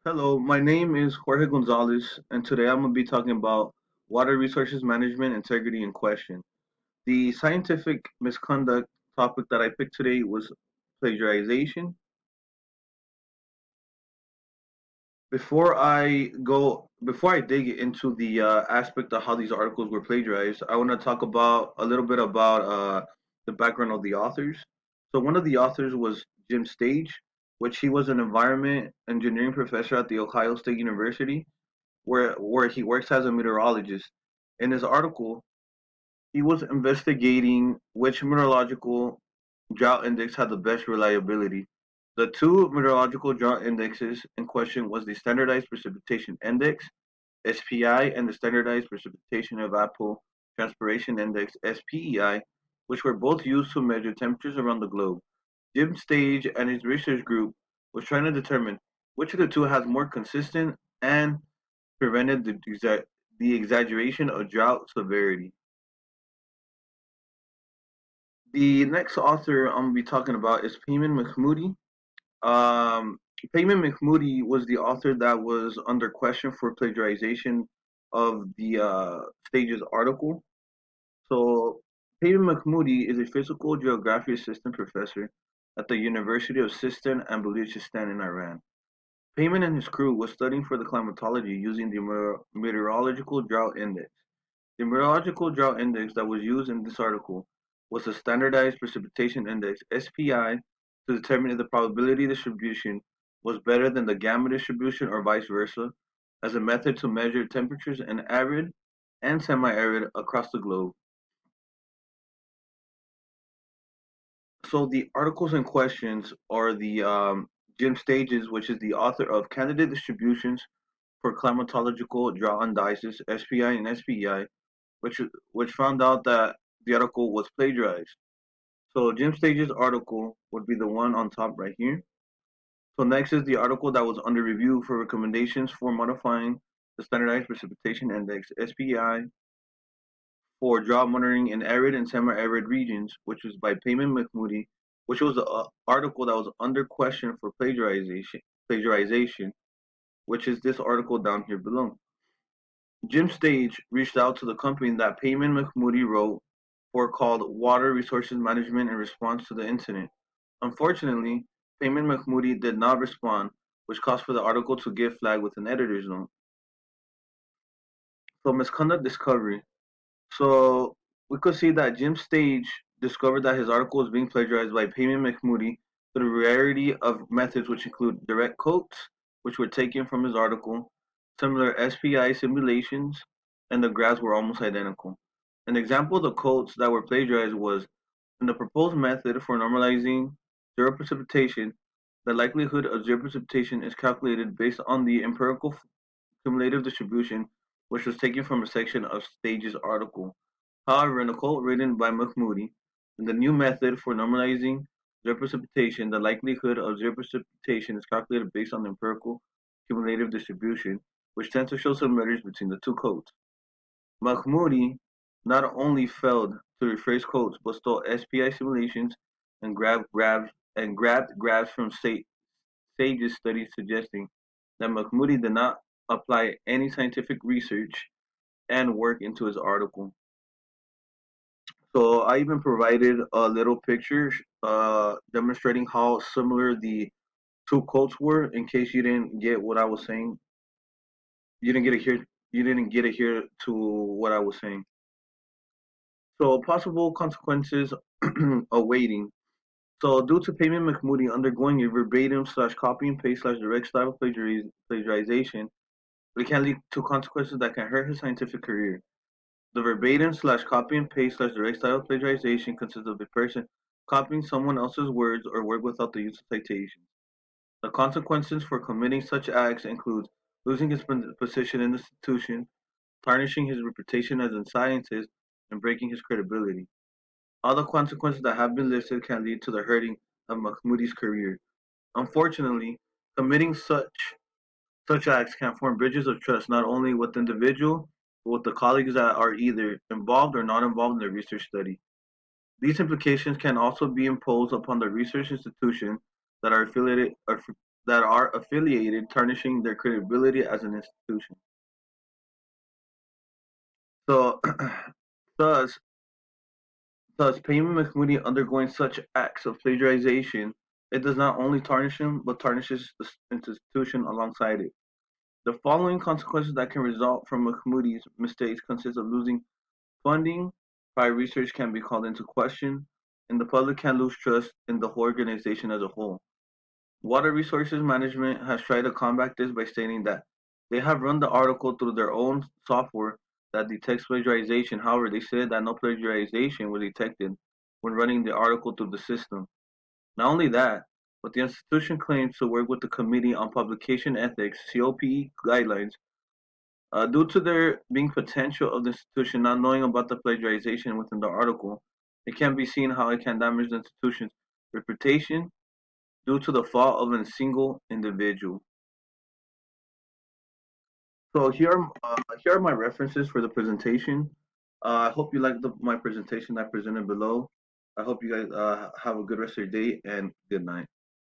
Hello, my name is Jorge Gonzalez, and today I'm going to be talking about water resources management integrity in question. The scientific misconduct topic that I picked today was plagiarization. Before I dig into the aspect of how these articles were plagiarized, I want to talk about a little bit about the background of the authors. So one of the authors was Jim Stage, which he was an environment engineering professor at the Ohio State University where he works as a meteorologist. In his article, he was investigating which meteorological drought index had the best reliability. The two meteorological drought indexes in question was the Standardized Precipitation Index (SPI) and the Standardized Precipitation Evapotranspiration Index (SPEI), which were both used to measure temperatures around the globe. Jim Stage and his research group was trying to determine which of the two has more consistent and prevented the exaggeration of drought severity. The next author I'm going to be talking about is Payman Mahmoodi. Um, Payman Mahmoodi was the author that was under question for plagiarization of the Stages article. So, Payman Mahmoodi is a physical geography assistant professor at the University of Sistan and Baluchistan in Iran. Payman and his crew was studying for the climatology using the Meteorological Drought Index. The meteorological drought index that was used in this article was the Standardized Precipitation Index (SPI) to determine if the probability distribution was better than the gamma distribution or vice versa, as a method to measure temperatures in arid and semi-arid across the globe. So the articles in questions are the Jim Stages, which is the author of Candidate Distributions for Climatological Drought Indices (SPI and SPEI), which which found out that the article was plagiarized. So Jim Stage's article would be the one on top right here. So next is the article that was under review for recommendations for modifying the Standardized Precipitation Index (SPI) for drought monitoring in arid and semi-arid regions, which was by Payman Mahmoodi, which was the article that was under question for plagiarization, which is this article down here below. Jim Stage reached out to the company that Payman Mahmoodi wrote for called Water Resources Management in response to the incident. Unfortunately, Payman Mahmoodi did not respond, which caused for the article to get flagged with an editor's note. So misconduct discovery. So we could see that Jim Stage discovered that his article was being plagiarized by Payman Mahmoodi through a variety of methods which include direct quotes, which were taken from his article, similar SPI simulations, and the graphs were almost identical. An example of the quotes that were plagiarized was in the proposed method for normalizing zero precipitation, the likelihood of zero precipitation is calculated based on the empirical cumulative distribution, which was taken from a section of Stage's article. However, in a quote written by Mahmoodi, in the new method for normalizing zero precipitation, the likelihood of zero precipitation is calculated based on the empirical cumulative distribution, which tends to show similarities between the two codes. Mahmoodi not only failed to rephrase quotes, but stole SPI simulations and grabbed graphs from Sage's studies, suggesting that Mahmoodi did not apply any scientific research and work into his article. So I even provided a little picture demonstrating how similar the two quotes were. In case you didn't get what I was saying, you didn't get it here. You didn't get it here to what I was saying. So possible consequences awaiting. So due to Payman Mahmoodi undergoing a verbatim slash copy and paste slash direct style of plagiarization, it can lead to consequences that can hurt his scientific career. The verbatim slash copy and paste slash direct style of plagiarization consists of a person copying someone else's words or work without the use of citations. The consequences for committing such acts include losing his position in the institution, tarnishing his reputation as a scientist, and breaking his credibility. All the consequences that have been listed can lead to the hurting of Mahmoodi's career. Unfortunately, committing such acts can form bridges of trust not only with the individual, but with the colleagues that are either involved or not involved in the research study. These implications can also be imposed upon the research institutions that are that are affiliated, tarnishing their credibility as an institution. So, thus, thus, Payman Mahmoodi undergoing such acts of plagiarization, it does not only tarnish him, but tarnishes the institution alongside it. The following consequences that can result from Mahmoodi's mistakes consist of losing funding, prior research can be called into question, and the public can lose trust in the whole organization as a whole. Water Resources Management has tried to combat this by stating that they have run the article through their own software that detects plagiarization. However, they said that no plagiarization was detected when running the article through the system. Not only that, but the institution claims to work with the Committee on Publication Ethics (COPE) guidelines. Due to there being potential of the institution not knowing about the plagiarization within the article, it can be seen how it can damage the institution's reputation due to the fault of a single individual. So here are my references for the presentation. I hope you like my presentation I presented below. I hope you guys have a good rest of your day and good night.